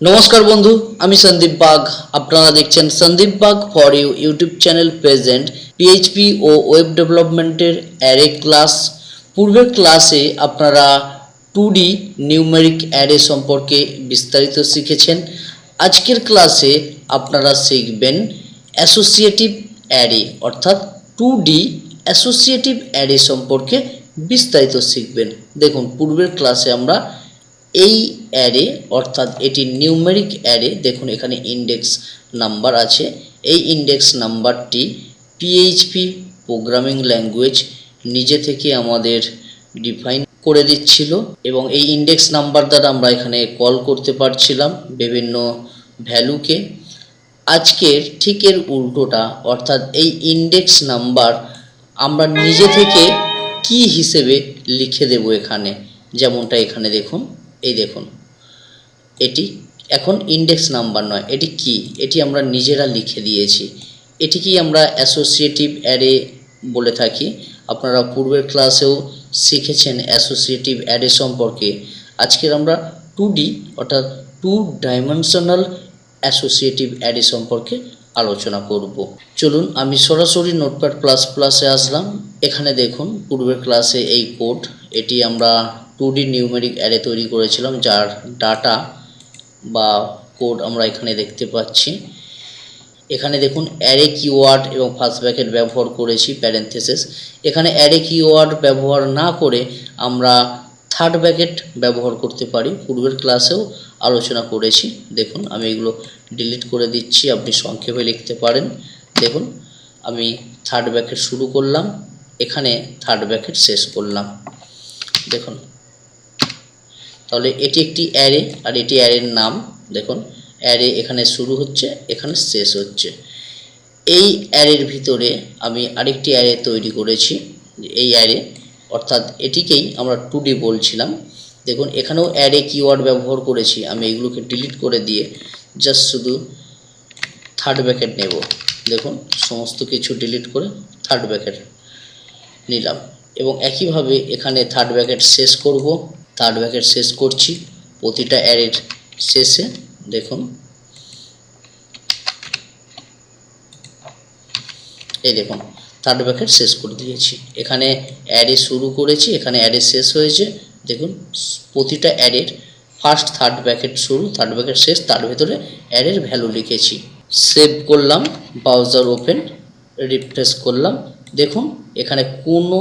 নমস্কার বন্ধু, আমি সন্দীপ বাগ। আপনারা দেখছেন Sandip Bag for you YouTube channel present PHP ও ওয়েব ডেভেলপমেন্টের অ্যারে ক্লাস। পূর্বের ক্লাসে আপনারা 2D নিউমেরিক অ্যারে সম্পর্কে বিস্তারিত শিখেছেন। আজকের ক্লাসে আপনারা শিখবেন অ্যাসোসিয়েটিভ অ্যারে অর্থাৎ 2D অ্যাসোসিয়েটিভ অ্যারে সম্পর্কে বিস্তারিত শিখবেন। দেখুন, পূর্বের ক্লাসে আমরা এই অ্যারে অর্থাৎ এটি নিউমেরিক অ্যারে, দেখুন এখানে ইন্ডেক্স নাম্বার আছে। এই ইন্ডেক্স নাম্বারটি পিএইচপি প্রোগ্রামিং ল্যাঙ্গুয়েজ নিজে থেকে আমাদের ডিফাইন করে দিচ্ছিল এবং এই ইন্ডেক্স নাম্বার দ্বারা আমরা এখানে কল করতে পারছিলাম বিভিন্ন ভ্যালুকে। আজকের ঠিক এর উল্টোটা, অর্থাৎ এই ইন্ডেক্স নাম্বার আমরা নিজে থেকে কি হিসেবে লিখে দেব এখানে, যেমনটা এখানে দেখুন, এই দেখুন এটি এখন ইন্ডেক্স নাম্বার নয়, এটি কি, এটি আমরা নিজেরা লিখে দিয়েছি। এটিকেই আমরা অ্যাসোসিয়েটিভ অ্যারে বলে থাকি। আপনারা পূর্বের ক্লাসেও শিখেছেন অ্যাসোসিয়েটিভ অ্যারে সম্পর্কে। আজকের আমরা 2D অর্থাৎ 2 ডাইমেনশনাল অ্যাসোসিয়েটিভ অ্যারে সম্পর্কে আলোচনা করব। চলুন আমি সরাসরি নোটপ্যাড প্লাস প্লাসে আসলাম। এখানে দেখুন পূর্বের ক্লাসে এই কোড, এটি আমরা 2D নিউমেরিক অ্যারে তৈরি করেছিলাম, যার ডাটা বা কোড আমরা এখানে দেখতে পাচ্ছি। এখানে দেখুন অ্যারে কিওয়ার্ড এবং ফার্স্ট ব্র্যাকেট ব্যবহার করেছি, প্যারেনথেসিস। এখানে অ্যারে কিওয়ার্ড ব্যবহার না করে আমরা থার্ড ব্র্যাকেট ব্যবহার করতে পারি, পূর্বের ক্লাসেও আলোচনা করেছি। দেখুন আমি এগুলো ডিলিট করে দিচ্ছি, আপনি সংক্ষেপে লিখতে পারেন। দেখুন আমি থার্ড ব্র্যাকেট শুরু করলাম, এখানে থার্ড ব্র্যাকেট শেষ করলাম। দেখুন তাহলে এটি একটি অ্যারে আর এটি অ্যারের নাম। দেখুন অ্যারে এখানে শুরু হচ্ছে, এখানে শেষ হচ্ছে। এই অ্যারের ভিতরে আমি আরেকটি অ্যারে তৈরি করেছি, এই অ্যারে অর্থাৎ এটিকেই আমরা 2D বলছিলাম। দেখুন এখানেও অ্যারে কিওয়ার্ড ব্যবহার করেছি, আমি এগুলোকে ডিলিট করে দিয়ে জাস্ট শুধু থার্ড ব্র্যাকেট নেব। দেখুন সমস্ত কিছু ডিলিট করে থার্ড ব্র্যাকেট নিলাম এবং একইভাবে এখানে থার্ড ব্র্যাকেট শেষ করব। থার্ড ব্র্যাকেট শেষ করছি প্রতিটা অ্যারের শেষে। দেখুন এই দেখুন থার্ড ব্র্যাকেট শেষ করে দিয়েছি। এখানে অ্যারে শুরু করেছি, এখানে অ্যারে শেষ হয়েছে। দেখুন প্রতিটা অ্যারের ফার্স্ট থার্ড ব্র্যাকেট শুরু, থার্ড ব্র্যাকেট শেষ, তার ভেতরে অ্যারের ভ্যালু লিখেছি। সেভ করলাম, ব্রাউজার ওপেন, রিফ্রেশ করলাম। দেখুন এখানে কোনো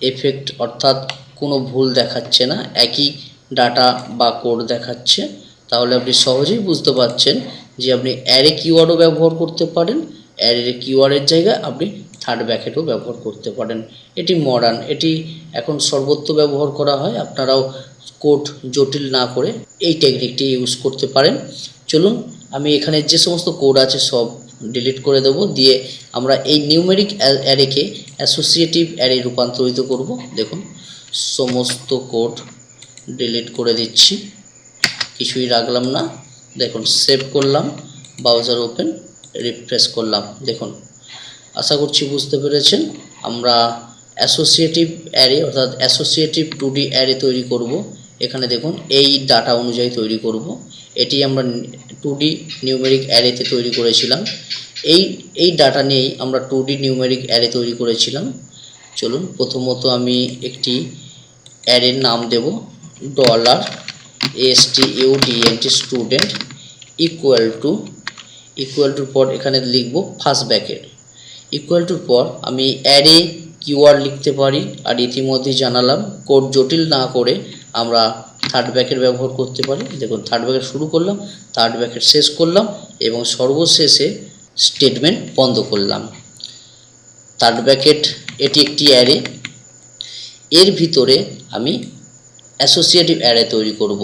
এফেক্ট অর্থাৎ কোনো ভুল দেখাচ্ছে না, একই ডাটা বা কোড দেখাচ্ছে। তাহলে আপনি সহজেই বুঝতে পারছেন যে আপনি অ্যারে কিওয়ার্ডও ব্যবহার করতে পারেন, অ্যারে কিওয়ার্ডের জায়গায় আপনি থার্ড ব্র্যাকেটও ব্যবহার করতে পারেন। এটি মডার্ন, এটি এখন সর্বত্র ব্যবহার করা হয়। আপনারাও কোড জটিল না করে এই টেকনিকটি ইউজ করতে পারেন। চলুন আমি এখানে যে সমস্ত কোড আছে সব ডিলিট করে দেব, দিয়ে আমরা এই নিউমেরিক অ্যারেকে অ্যাসোসিয়েটিভ অ্যারে রূপান্তরিত করব। দেখুন সমস্ত কোড ডিলিট করে দিচ্ছি, কিছুই রাখলাম না। দেখুন সেভ করলাম, ব্রাউজার ওপেন, রিফ্রেশ করলাম। দেখুন আশা করছি বুঝতে পেরেছেন। আমরা অ্যাসোসিয়েটিভ অ্যারে অর্থাৎ অ্যাসোসিয়েটিভ 2D অ্যারে তৈরি করব। এখানে দেখুন এই ডাটা অনুযায়ী তৈরি করব। এটি আমরা 2D নিউমেরিক অ্যারেতে তৈরি করেছিলাম। এই ডাটা নিয়েই আমরা 2D নিউমেরিক অ্যারে তৈরি করেছিলাম। চলুন প্রথমত আমি একটি অ্যারের নাম দেব $student স্টুডেন্ট ইকুয়াল টুর পর এখানে লিখব ফার্স্ট ব্র্যাকেট, ইকুয়াল টুর পর আমি অ্যারে কিওয়ার্ড লিখতে পারি। আর ইতিমধ্যে জানালাম কোড জটিল না করে আমরা থার্ড ব্র্যাকেট ব্যবহার করতে পারি। দেখুন থার্ড ব্র্যাকেট শুরু করলাম, থার্ড ব্র্যাকেট শেষ করলাম এবং সর্বশেষে স্টেটমেন্ট বন্ধ করলাম। থার্ড ব্র্যাকেট এটি একটি অ্যারে, এর ভিতরে আমি অ্যাসোসিয়েটিভ অ্যারে তৈরি করব।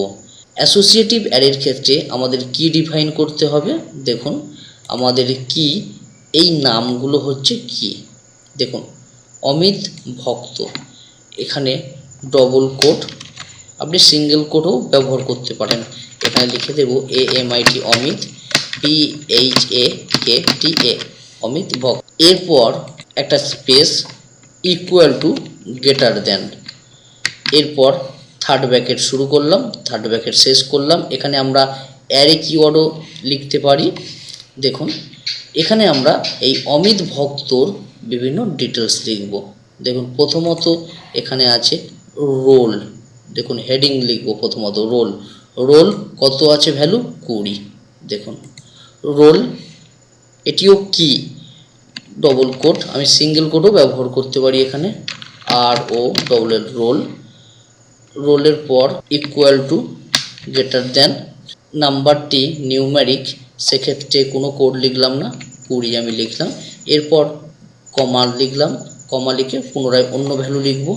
অ্যাসোসিয়েটিভ অ্যারের ক্ষেত্রে আমাদের কি ডিফাইন করতে হবে। দেখুন আমাদের কি, এই নামগুলো হচ্ছে কি। দেখুন অমিত ভক্ত, এখানে ডবল কোট, আপনি সিঙ্গেল কোটও ব্যবহার করতে পারেন। এখানে লিখে দেব AMIT অমিত, PHAKTA অমিত ভক্ত। এরপর একটা স্পেস, ইকুয়াল টু গ্রেটার দেন। এরপর থার্ড ব্র্যাকেট শুরু করলাম, থার্ড ব্র্যাকেট শেষ করলাম। এখানে আমরা অ্যারে কিওয়ার্ডও লিখতে পারি। দেখুন এখানে আমরা এই অমিত ভক্তর বিভিন্ন ডিটেলস লিখব। দেখুন প্রথমত এখানে আছে রোল, দেখুন হেডিং লিখব প্রথমত রোল। রোল কত আছে ভ্যালু 20। দেখুন রোল এটিও কি ডবল কোট, আমি সিঙ্গেল কোটও ব্যবহার করতে পারি এখানে, আর ও ডবল এল রোল। রোলের পর ইকুয়াল টু গ্রেটার দেন নাম্বারটি নিউমেরিক, সেক্ষেত্রে কোনো কোড লিখলাম না, 20 আমি লিখলাম। এরপর কমা লিখলাম, কমা লিখে পুনরায় অন্য ভ্যালু লিখব।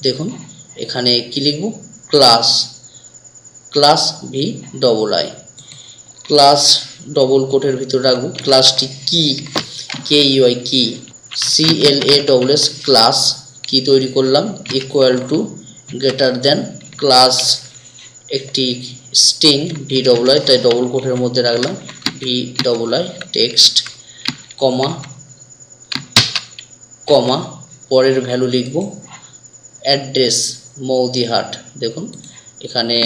দেখুন এখানে কি লিখব, class, class V double I, class double কোটের ভিতরে রাখবো। ক্লাসটি কি, কে ইউআই কি, CLA ডবল এস ক্লাস কি তৈরি করলাম, equal to greater than class একটি স্ট্রিং ভি ডবল আই, তাই ডবল কোটের মধ্যে রাখলাম ভি ডবল আই টেক্সট, কমা কমা পরের ভ্যালু লিখব অ্যাড্রেস মৌদিহাট। দেখুন এখানে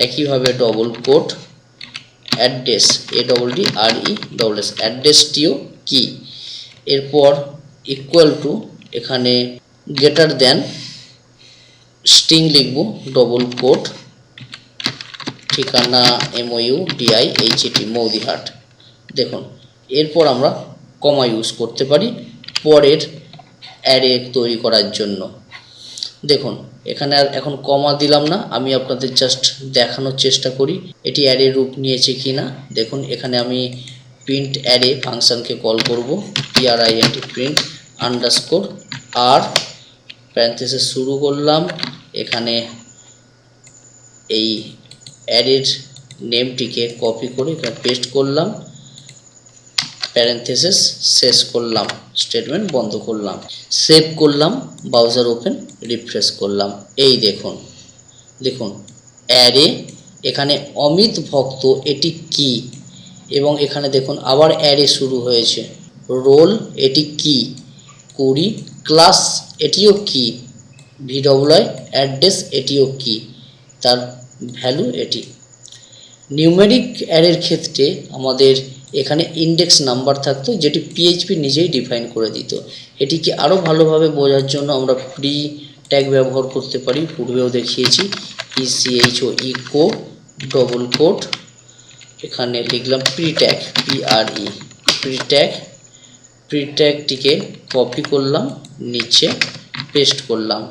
একইভাবে ডবল কোট অ্যাড্রেস ADDRESS, অ্যাড্রেসটিও কি। এরপর ইকুয়াল টু এখানে গ্রেটার দেন স্ট্রিং লিখব ডবল কোট ঠিকানা MOUDIHAT মৌদিহাট। দেখুন এরপর আমরা কমা ইউজ করতে পারি পরের অ্যারে তৈরি করার জন্য। দেখুন এখানে আর এখন কমা দিলাম না, আমি আপনাদের জাস্ট দেখানোর চেষ্টা করি এটি অ্যারে রূপ নিয়েছে কি না। দেখুন এখানে আমি প্রিন্ট অ্যারে ফাংশনকে কল করব, PRINT প্রিন্ট আন্ডারস্কোর আর প্যারেনথেসিস শুরু করলাম, এখানে এই অ্যারের নেমটিকে কপি করে এখানে পেস্ট করলাম, প্যারেনথেসিস শেষ করলাম, স্টেটমেন্ট বন্ধ করলাম, সেভ করলাম, ব্রাউজার ওপেন, রিফ্রেশ করলাম। এই দেখুন, দেখুন অ্যারে এখানে অমিত ভক্ত এটি কি, এবং এখানে দেখুন আবার অ্যারে শুরু হয়েছে, রোল এটি কি 20, ক্লাস এটিও কি, VWI অ্যাড্রেস এটিও কি, তার ভ্যালু এটি। নিউমেরিক অ্যারের ক্ষেত্রে আমাদের এখানে ইন্ডেক্স নাম্বার থাকতো, যেটি PHP নিজেই ডিফাইন করে দিত। এটিকে আরও ভালোভাবে বোঝার জন্য আমরা প্রি ট্যাগ ব্যবহার করতে পারি, পূর্বেও দেখিয়েছি, ECHO ইকো ডবল কোট, এখানে লিখলাম প্রি ট্যাগ PRE, প্রি ট্যাগটিকে কপি করলাম, নিচে পেস্ট করলাম।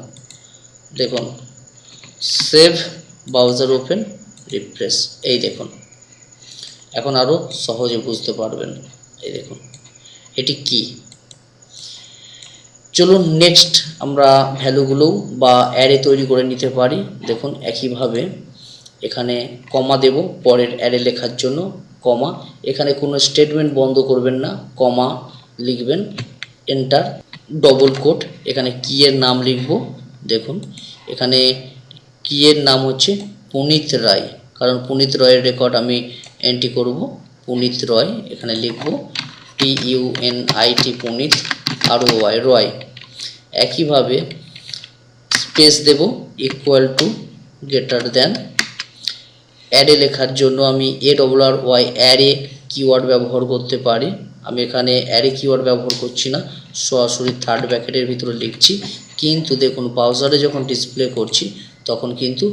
দেখুন সেভ, ব্রাউজার ওপেন, রিফ্রেশ। এই দেখুন এখন আরও সহজে বুঝতে পারবেন। এই দেখুন এটি কি। চলুন নেক্সট আমরা ভ্যালুগুলো বা অ্যারে তৈরি করে নিতে পারি। দেখুন একইভাবে এখানে কমা দেব পরের অ্যারে লেখার জন্য, কমা, এখানে কোনো স্টেটমেন্ট বন্ধ করবেন না, কমা লিখবেন, এন্টার, ডবল কোট, এখানে কি এর নাম লিখব। দেখুন এখানে কি এর নাম হচ্ছে পুনিত রায়, কারণ পুনিত রয়ের রেকর্ড আমি এন্ট্রি করব, পুনিত রয়, এখানে লিখব PUNIT পুনিত ROY রয়। একইভাবে স্পেস দেব, equal to greater than, array লেখার জন্য আমি ARRY অ্যারে কিওয়ার্ড ব্যবহার করতে পারি, আমি এখানে অ্যারে কিওয়ার্ড ব্যবহার করছি না, সরাসরি থার্ড ব্র্যাকেটের ভিতরে লিখছি, কিন্তু দেখুন ব্রাউজারে যখন ডিসপ্লে করছি তখন কিন্তু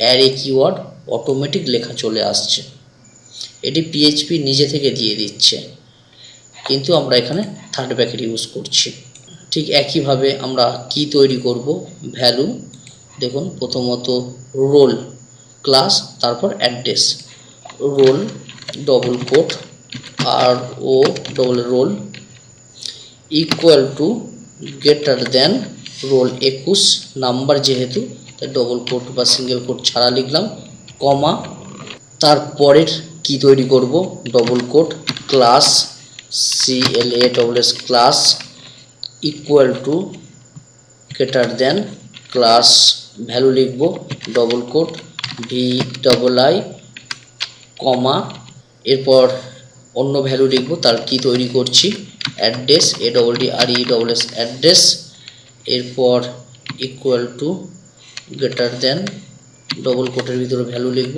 অ্যারে কিওয়ার্ড অটোমেটিক লেখা চলে আসছে, এটি PHP নিজে থেকে দিয়ে দিচ্ছে, কিন্তু আমরা এখানে থার্ড ব্র্যাকেট ইউজ করছি। ঠিক একইভাবে আমরা কি তৈরি করব, ভ্যালু, দেখুন প্রথমত রোল, ক্লাস, তারপর address, roll double quote RO double roll equal to greater than roll 21 number, যেহেতু তাই ডবল কোট বা সিঙ্গেল কোট ছাড়া লিখলাম, কমা, তারপরের কি তৈরি করব, double quote class CLASS class equal to greater than class value লিখব ডবল কোট VII, কমা, এরপর অন্য ভ্যালু লিখব, তার কি তৈরি করছি, অ্যাড্রেস ADDRESS অ্যাড্রেস, এরপর equal to greater than double কোটের ভিতরে ভ্যালু লিখব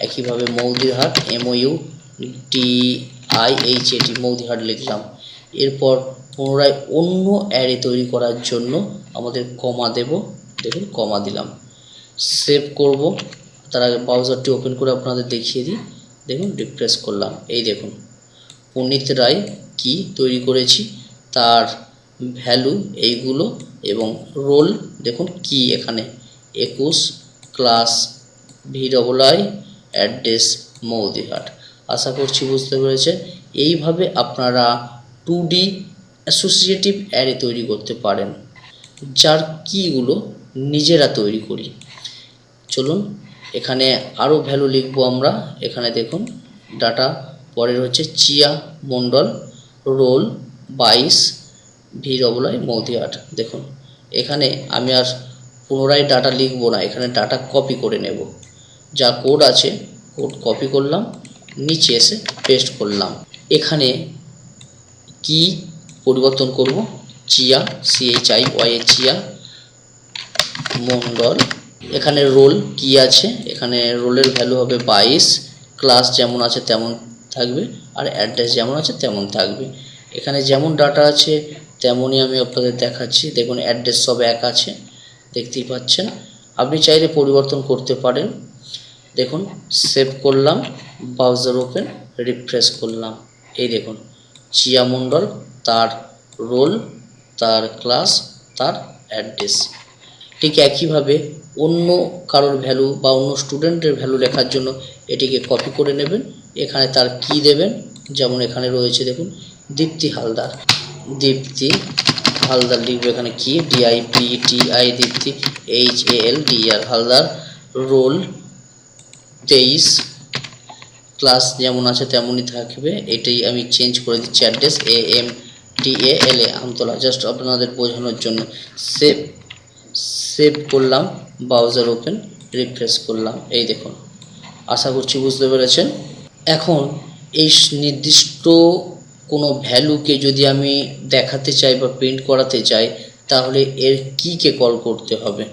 একইভাবে মৌদিরহাট MOUDIHAT মৌদিরহাট লিখলাম। এরপর পুনরায় অন্য অ্যারে তৈরি করার জন্য আমাদের কমা দেব, দেখুন কমা দিলাম। সেভ করব, তার আগে ব্রাউজারটি ওপেন করে আপনাদের দেখিয়ে দিই। দেখুন রিফ্রেশ করলাম, এই দেখুন পুনিত রায় কি তৈরি করেছি, তার ভ্যালু এইগুলো এবং রোল দেখুন কি এখানে 21, ক্লাস VII, অ্যাড্রেস মৌদিরহাট। আশা করছি বুঝতে পেরেছে। এইভাবে আপনারা 2D অ্যাসোসিয়েটিভ অ্যারে তৈরি করতে পারেন, যার কিগুলো নিজেরা তৈরি করি। চলুন এখানে আরও ভ্যালু লিখবো আমরা। এখানে দেখুন ডাটা পরের হচ্ছে চিয়া মণ্ডল, রোল 22, VII মৌদিরহাট। দেখুন এখানে আমি আর পুনরায় ডাটা লিখবো না, এখানে ডাটা কপি করে নেব। যা কোড আছে কোড কপি করলাম, নিচে এসে পেস্ট করলাম। এখানে কি পরিবর্তন করব, চিয়া CHIYA চিয়া মণ্ডল। এখানে রোল কি আছে, এখানে রোলের ভ্যালু হবে 22, ক্লাস যেমন আছে তেমন থাকবে আর অ্যাড্রেস যেমন আছে তেমন থাকবে। এখানে যেমন ডাটা আছে তেমনই আমি আপনাদের দেখাচ্ছি। দেখুন অ্যাড্রেস সব এক আছে, দেখতেই পাচ্ছেন। আপনি চাইলে পরিবর্তন করতে পারেন। দেখুন সেভ করলাম, ব্রাউজার ওপেন, রিফ্রেশ করলাম। এই দেখুন চিয়া মণ্ডল, তার রোল, তার ক্লাস, তার অ্যাড্রেস। ঠিক একইভাবে অন্য কারোর ভ্যালু বা অন্য স্টুডেন্টের ভ্যালু লেখার জন্য এটিকে কপি করে নেবেন, এখানে তার কি দেবেন। যেমন এখানে রয়েছে দেখুন দীপ্তি হালদার, দীপ্তি হালদার লিখবে এখানে কি DIPTI দীপ্তি HALDR হালদার, রোল 23, ক্লাস যেমন আছে তেমনই থাকবে। এটাই আমি চেঞ্জ করে দিচ্ছি, অ্যাড্রেস AMTALA আমতলা, জাস্ট আপনাদের বোঝানোর জন্য। সেভ করলাম, ব্রাউজার ওপেন, রিফ্রেশ করলাম। এই দেখুন আশা করছি বুঝতে পেরেছেন। এখন এই নির্দিষ্ট কোনো ভ্যালুকে যদি আমি দেখাতে চাই বা প্রিন্ট করাতে চাই, তাহলে এর কিকে কল করতে হবে।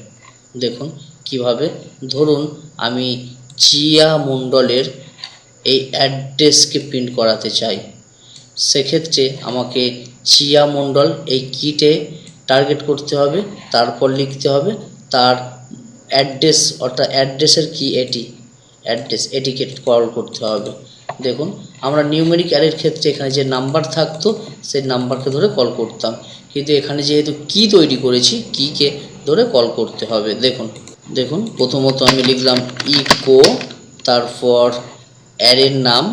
দেখুন কিভাবে, ধরুন আমি চিয়া মণ্ডলের এই অ্যাড্রেসকে প্রিন্ট করাতে চাই, সেক্ষেত্রে আমাকে চিয়া মণ্ডল এই কিটে টার্গেট করতে হবে, তারপর লিখতে হবে তার অ্যাড্রেস, অর্থাৎ অ্যাড্রেসের কি এটি অ্যাড্রেস, এটিকে কল করতে হবে। দেখুন আমরা নিউমেরিক অ্যারের ক্ষেত্রে এখানে যে নাম্বার থাকতো সেই নাম্বারকে ধরে কল করতাম, কিন্তু এখানে যেহেতু কি তৈরি করেছি কিকে ধরে কল করতে হবে। দেখুন প্রথমত আমি লিখলাম ইকো, তারপর অ্যারের নাম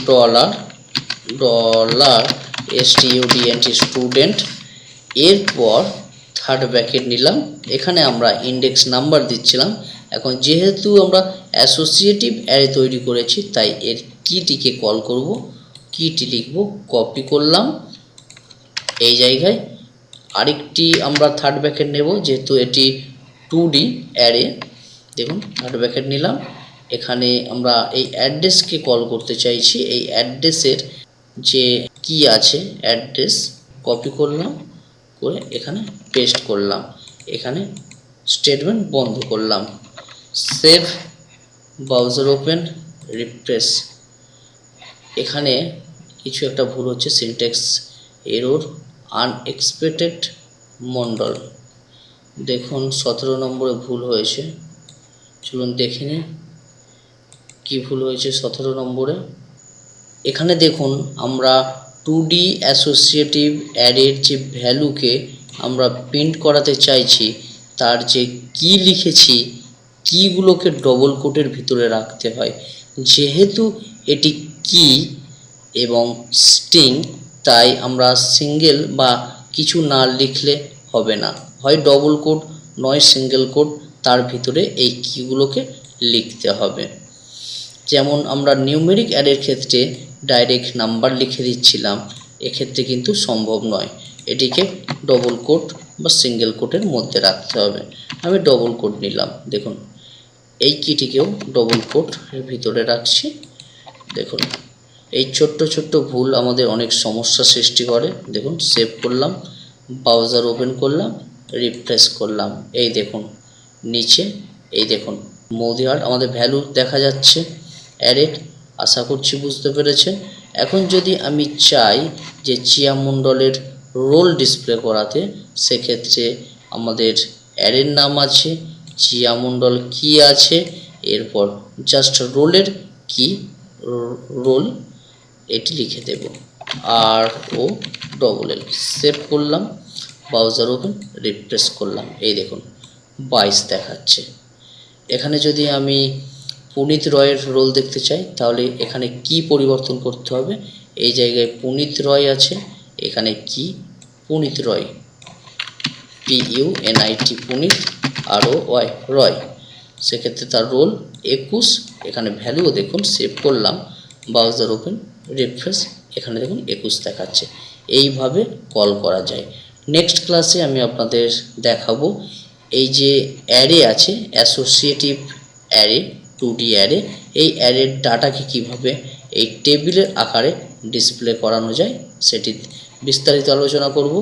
ডলার স্টুডেন্ট, এরপর থার্ড ব্র্যাকেট নিলাম, এখানে আমরা ইন্ডেক্স নাম্বার দিচ্ছিলাম। এখন যেহেতু আমরা অ্যাসোসিয়েটিভ অ্যারে তৈরি করেছি তাই এর কিটিকে কল করব, কিটি লিখব, কপি করলাম। এই জায়গায় আরেকটি আমরা থার্ড ব্র্যাকেট নেব, যেহেতু এটি 2D অ্যারে। দেখুন থার্ড ব্র্যাকেট নিলাম, এখানে আমরা এই অ্যাড্রেসকে কল করতে চাইছি। এই অ্যাড্রেসের যে কি আছে অ্যাড্রেস কপি করলাম, করে এখানে পেস্ট করলাম, এখানে স্টেটমেন্ট বন্ধ করলাম। Save, browser open, refresh. এখানে কিছু একটা ভুল হচ্ছে, সিনট্যাক্স এরর, আনএক্সপেক্টেড মণ্ডল। দেখুন 17 নম্বরে ভুল হয়েছে, চলুন দেখে নিন কী ভুল হয়েছে 17 নম্বরে। এখানে দেখুন আমরা 2D অ্যাসোসিয়েটিভ অ্যারের যে ভ্যালুকে আমরা প্রিন্ট করাতে চাইছি তার যে কি লিখেছি, কিগুলোকে ডবল কোটের ভিতরে রাখতে হয়। যেহেতু এটি কি এবং স্ট্রিং, তাই আমরা সিঙ্গেল বা কিছু না লিখলে হবে না, হয় ডবল কোট নয় সিঙ্গেল কোট, তার ভিতরে এই কিগুলোকে লিখতে হবে। যেমন আমরা নিউমেরিক অ্যারের ক্ষেত্রে ডাইরেক্ট নাম্বার লিখে দিচ্ছিলাম, এক্ষেত্রে কিন্তু সম্ভব নয়, এটিকে ডবল কোট বা সিঙ্গেল কোটের মধ্যে রাখতে হবে। আমি ডবল কোট নিলাম, দেখুন এই কিটিকেও ডবল কোটের ভিতরে রাখছি। দেখুন এই ছোট্ট ছোট্ট ভুল আমাদের অনেক সমস্যা সৃষ্টি করে। দেখুন সেভ করলাম, ব্রাউজার ওপেন করলাম, রিফ্রেশ করলাম। এই দেখুন নিচে, এই দেখুন মৌদিরহাট আমাদের ভ্যালু দেখা যাচ্ছে। অ্যারের। আশা করছি বুঝতে পেরেছেন। এখন যদি আমি চাই যে চিয়া মণ্ডলের রোল ডিসপ্লে করাতে, সেক্ষেত্রে আমাদের অ্যারের নাম আছে, চিয়া মণ্ডল কি আছে, এরপর জাস্ট রোলের কি, রোল এটি লিখে দেব, ROLL। সেভ করলাম, ব্রাউজার ওপেন, রিফ্রেশ করলাম, এই দেখুন 22 দেখাচ্ছে। এখানে যদি আমি পুনিত রয়ের রোল দেখতে চাই, তাহলে এখানে কি পরিবর্তন করতে হবে, এই জায়গায় পুনিত রয় আছে, এখানে কি পুনিত রয়, PUNIT পুনিত, ROY রয়, সেক্ষেত্রে তার রোল 21। এখানে ভ্যালুও দেখুন, সেভ করলাম, ব্রাউজার ওপেন, রিফ্রেশ, এখানে দেখুন 21 দেখাচ্ছে। এইভাবে কল করা যায়। নেক্সট ক্লাসে আমি আপনাদের দেখাবো এই যে অ্যারে আছে, অ্যাসোসিয়েটিভ অ্যারে, 2D অ্যারে, এই অ্যারের ডাটাকে কিভাবে এই টেবিলের আকারে ডিসপ্লে করানো যায় সেটি বিস্তারিত আলোচনা করব।